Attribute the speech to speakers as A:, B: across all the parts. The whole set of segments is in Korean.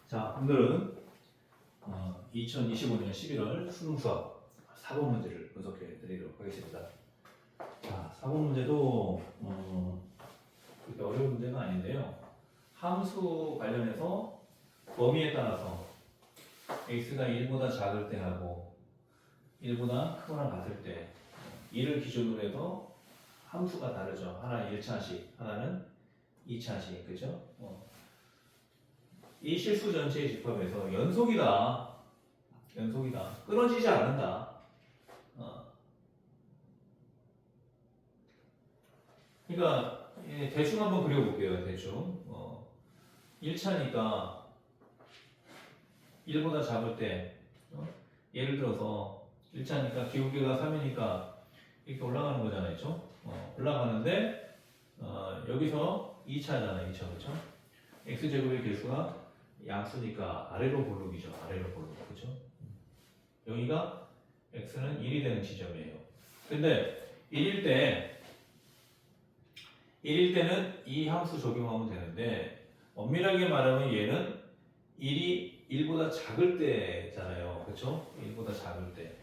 A: 자, 오늘은 2025년 11월 수능 수학 4번 문제를 분석해 드리도록 하겠습니다. 자, 4번 문제도 그렇게 어려운 문제는 아닌데요. 함수 관련해서 범위에 따라서 x가 1보다 작을 때 하고 1보다 크거나 같을 때 1을 기준으로 해서 함수가 다르죠. 하나는 1차식, 하나는 2차식, 그죠? 이 실수 전체의 집합에서 연속이다. 끊어지지 않는다. 그러니까 대충 한번 그려볼게요. 대충 1차니까 1보다 작을 때 예를 들어서 1차니까 기울기가 3이니까 이렇게 올라가는 거잖아요. 그렇죠? 올라가는데 여기서 2차잖아요. 2차 그렇죠? x제곱의 개수가 양수니까 아래로 볼록이죠. 아래로 볼록. 그죠? 여기가 x는 1이 되는 지점이에요. 근데 1일 때는 이 함수 적용하면 되는데 엄밀하게 말하면 얘는 1이 1보다 작을 때잖아요. 그렇죠? 1보다 작을 때.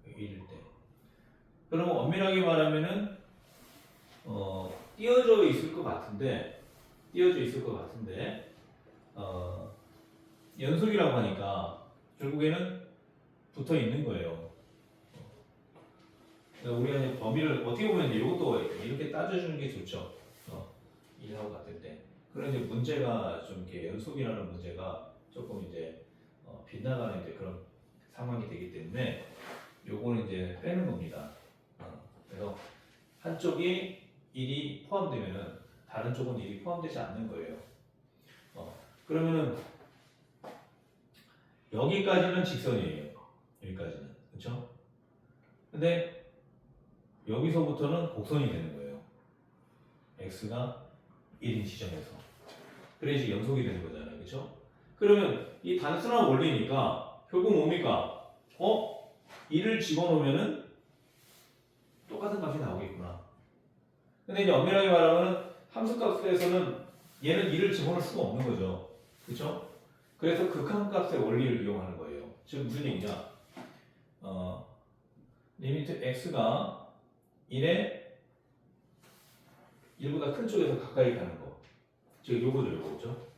A: 1일 때. 그러면 엄밀하게 말하면은 띄어져 있을 것 같은데 연속이라고 하니까 결국에는 붙어 있는 거예요. 그러니까 우리가 이제 범위를 어떻게 보면 이것도 이렇게 따져주는 게 좋죠. 1하고 같을 때. 그런데 문제가 좀 이렇게 연속이라는 문제가 조금 이제 빗나가는 이제 그런 상황이 되기 때문에 요거는 이제 빼는 겁니다. 그래서 한쪽이 1이 포함되면은 다른 쪽은 1이 포함되지 않는 거예요. 그러면은 여기까지는 직선이에요. 여기까지는. 그렇죠? 근데 여기서부터는 곡선이 되는 거예요. x가 1인 지점에서. 그래야지 연속이 되는 거잖아요. 그렇죠? 그러면 이 단순한 원리니까 결국 뭡니까? 1을 집어넣으면은 똑같은 값이 나오겠구나. 근데 이제 엄밀하게 말하면 함수값에서는 얘는 1을 집어넣을 수가 없는 거죠. 그렇죠? 그래서 극한값의 원리를 이용하는 거예요. 즉 무슨 얘기냐? 리미트 x가 1에 1보다 큰 쪽에서 가까이 가는 거. 즉 요거죠, 요거죠.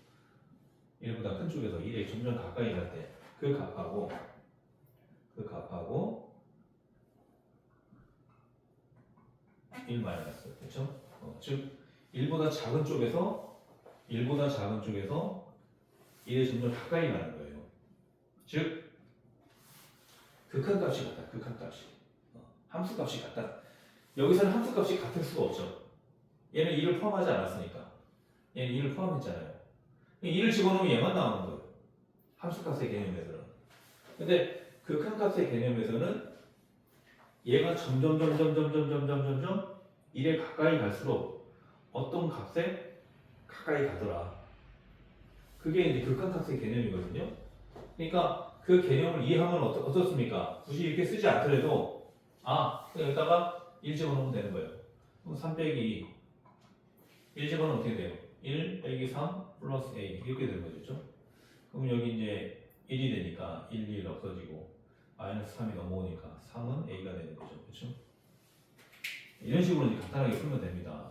A: 1보다 큰 쪽에서 1에 점점 가까이 갈 때 그 값하고 1 마이너스. 그렇죠? 즉 1보다 작은 쪽에서 1에 점점 가까이 가는 거예요. 즉 극한값이 같다. 극한값이. 함수값이 같다. 여기서는 함수값이 같을 수가 없죠. 얘는 1을 포함하지 않았으니까. 얘는 1을 포함했잖아요. 1을 집어넣으면 얘만 나오는 거예요. 함수값의 개념에서는. 근데 극한값의 개념에서는 얘가 점점 1에 가까이 갈수록 어떤 값에 가까이 가더라. 그게 이제 극한값의 개념이거든요. 그러니까 그 개념을 이해하면 어떻습니까? 굳이 이렇게 쓰지 않더라도 여기다가 1 집어넣으면 되는 거예요. 그럼 3 빼기 1 집어넣으면 어떻게 돼요? 1 빼기 3 플러스 a 이렇게 되는 거죠. 그럼 여기 이제 1이 되니까 1 없어지고 마이너스 3이 넘어오니까 3은 a가 되는 거죠. 그렇죠? 이런 식으로 이제 간단하게 풀면 됩니다.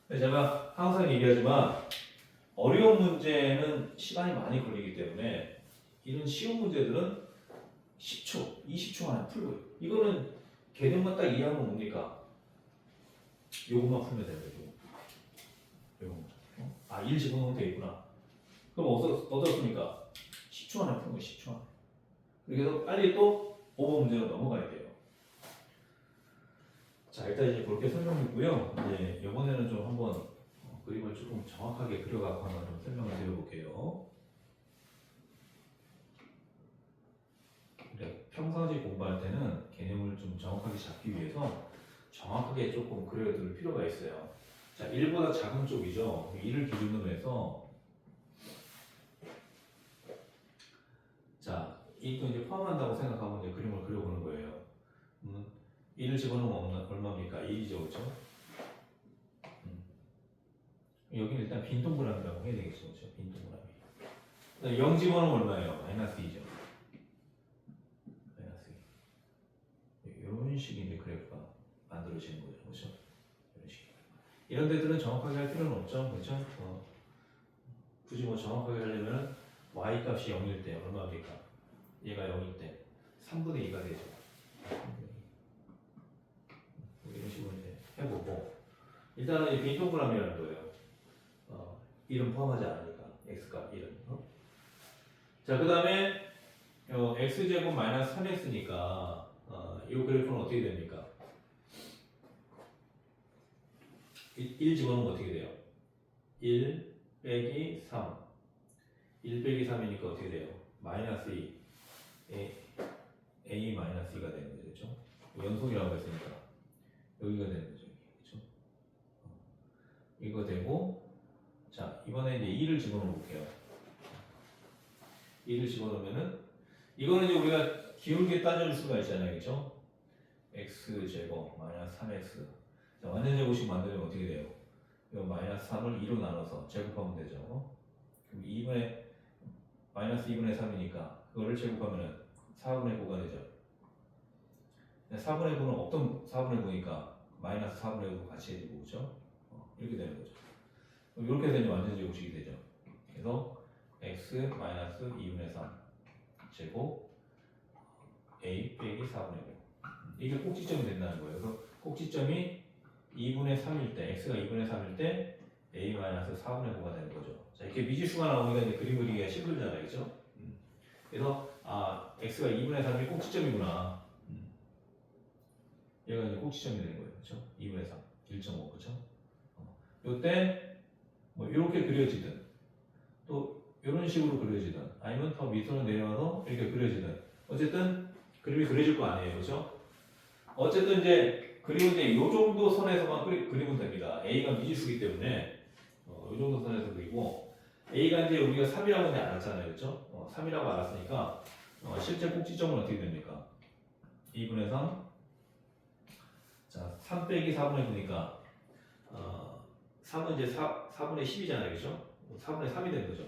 A: 제가 항상 얘기하지만 어려운 문제는 시간이 많이 걸리기 때문에 이런 쉬운 문제들은 10초, 20초 안에 풀고요. 이거는 개념만 딱 이해하면 뭡니까? 요것만 풀면 되는 거죠. 요거. 1 집어넣으면 되겠구나. 그럼 어떻습니까? 10초 안에 푸는 거예요. 10초 안에. 그래서 빨리 또 5번 문제로 넘어가야 돼요. 자, 일단 이제 그렇게 설명했고요. 이제 이번에는 좀 한번 그림을 조금 정확하게 그려갖고 한번 좀 설명을 드려볼게요. 평상시 공부할 때는 개념을 좀 정확하게 잡기 위해서 정확하게 조금 그려둘 필요가 있어요. 자, 1보다 작은 쪽이죠. 1을 기준으로 해서 자, 이또 이제 포함한다고 생각하고 이제 그림을 그려보는 거예요. 1을 집어넣으면 얼마입니까? 1이죠, 그렇죠? 여기는 일단 빈 동그라미라고 해야 되겠죠, 그렇죠? 빈 동그라미. 0 집어넣으면 얼마예요? 마이너스 2죠. 마이너스 2. 이런 식의 이제 그래프가 만들어지는 거죠. 그렇죠? 이런 식. 이런 데들은 정확하게 할 필요는 없죠. 그렇죠? 굳이 뭐 정확하게 하려면 y 값이 0일 때 얼마입니까? 얘가 0일 때 3분의 2가 되죠. 이런 식으로 이제 해보고 일단은 이 빈동그라미라는 거예요. 이름 포함하지 않으니까 x값 이름. 자, 그 다음에 x제곱 마이너스 3x니까 이 그래프는 어떻게 됩니까? 1 집어넣으면 어떻게 돼요? 1 빼기 3. 1 빼기 3이니까 어떻게 돼요? 마이너스 2. a 마이너스 2가 되는 거죠. 그렇죠? 연속이라고 했으니까 여기가 되는 거죠. 그렇죠? 이거 되고 자, 이번에 이제 2를 집어넣어 볼게요. 2를 집어넣으면은 이거는 이제 우리가 기울게 따져줄 수가 있잖아요. 그렇죠? x제곱 마이너스 3x. 자, 완전 제곱식 만들면 어떻게 돼요? 이거 마이너스 3을 2로 나눠서 제곱하면 되죠. 그럼 2분의 마이너스 2분의 3이니까 그거를 제곱하면은 4분의 9가 되죠. 4분의 9는 없던 4분의 9니까 마이너스 4분의 9 같이 해주고 그렇죠? 이렇게 되는 거죠. 이렇게 되면 완전 제곱식이 되죠. 그래서 x 마이너스 2분의 3 제곱 a 빼기 4분의 9 이게 꼭지점이 된다는 거예요. 그래서 꼭지점이 2분의 3일 때 x가 2분의 3일 때 a 마이너스 4분의 9가 되는 거죠. 자, 이렇게 미지수가 나오니까 이제 그림 그리기가 힘들잖아요. 그렇죠? 그래서 x가 2분의 3이 꼭지점이구나. 얘가 이제 꼭지점이 되는 거예요. 그렇죠? 2분의 3 1.5 그렇죠? 요때 뭐 이렇게 그려지든 또 이런 식으로 그려지든 아니면 더 밑으로 내려와서 이렇게 그려지든 어쨌든 그림이 그려질 거 아니에요. 그렇죠? 어쨌든 이제 그리고 이제 요 정도 선에서만 그리면 됩니다. a가 미지수이기 때문에 요 정도 선에서 그리고 a가 이제 우리가 3이라고 이제 알았잖아요. 그렇죠? 3이라고 알았으니까 실제 꼭지점은 어떻게 됩니까? 2분의 3 자, 3 빼기 4분의 9니까 3은 이제 4분의 10이잖아요. 그죠? 4분의 3이 되는 거죠.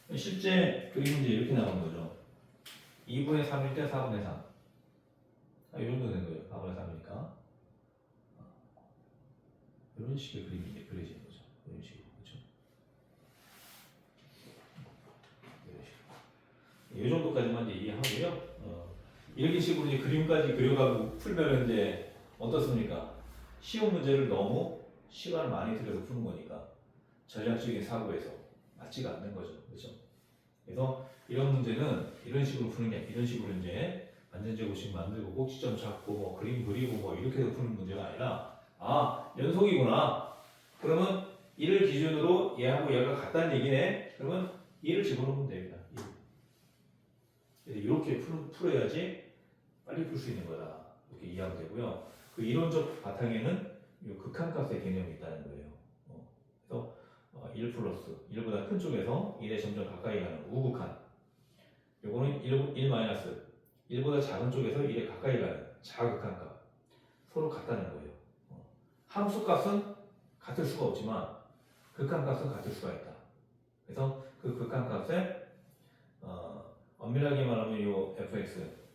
A: 4분의 3. 실제 그림은 이제 이렇게 나오는 거죠. 2분의 3일 때 4분의 3. 이 정도 되는 거예요. 4분의 3이니까. 이런 식의 그림이 이제 그려지는 거죠. 이런 식으로. 그렇죠? 이런 식으로. 이 정도까지만 이제 이해하고요. 이렇게 식으로 이제 그림까지 그려가고 풀면 이제 어떻습니까? 쉬운 문제를 너무 시간을 많이 들여서 푸는 거니까 전략적인 사고에서 맞지가 않는 거죠. 그렇죠? 그래서 이런 문제는 이런 식으로 푸는 게 이런 식으로 이제 완전제곱식 만들고 꼭지점 잡고 뭐 그림 그리고 뭐 이렇게 해서 푸는 문제가 아니라 연속이구나. 그러면 이를 기준으로 얘하고 얘가 같다는 얘기네. 그러면 이를 집어넣으면 됩니다. 이렇게 풀어야지 빨리 풀 수 있는 거다. 이렇게 이해하면 되고요. 그 이론적 바탕에는 이 극한값의 개념이 있다는 거예요. 그래서 1 플러스 1보다 큰 쪽에서 1에 점점 가까이 가는 우극한. 요거는 1 마이너스 1보다 작은 쪽에서 1에 가까이 가는 자극한값. 서로 같다는 거예요. 함수값은 같을 수가 없지만 극한값은 같을 수가 있다. 그래서 그 극한값에 엄밀하게 말하면 요 fx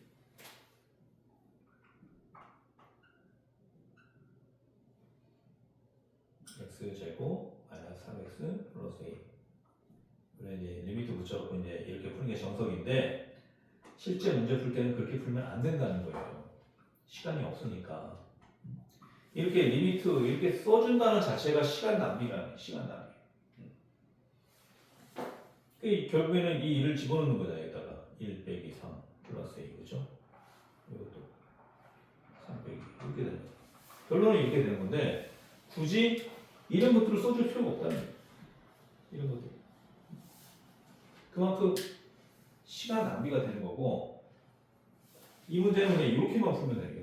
A: x제곱 마이너스 3x 플러스 a 그래 이제 리미트 붙여갖고 이제 이렇게 푸는 게 정석인데 실제 문제 풀 때는 그렇게 풀면 안 된다는 거예요. 시간이 없으니까 이렇게 리미트 이렇게 써준다는 자체가 시간 낭비라는 시간 낭비. 결국에는 이 1을 집어넣는 거다 여기다가 1 빼기 3 플러스 a 그죠? 이것도 3 빼기 이렇게 되는 거죠. 결론은 이렇게 되는 건데 굳이 이런 것들을 써줄 필요가 없다는 거예요. 이런 것들. 그만큼 시간 낭비가 되는 거고 이 문제는 그냥 이렇게만 풀면 돼요.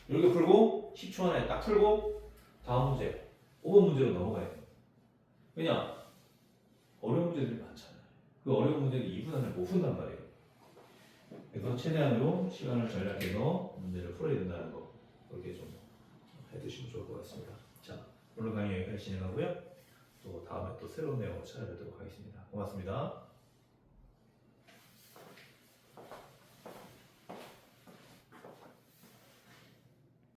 A: 이렇게 풀고 10초 안에 딱 풀고 다음 문제 5번 문제로 넘어가야 돼요. 왜냐? 어려운 문제들이 많잖아요. 그 어려운 문제는 2분 안에 못 푼단 말이에요. 그래서 최대한으로 시간을 절약해서 문제를 풀어야 된다는 거 그렇게 좀 해두시면 좋을 것 같습니다. 자, 오늘 강의 여기까지 진행하고요. 또 다음에 또 새로운 내용으로 찾아뵙도록 하겠습니다. 고맙습니다.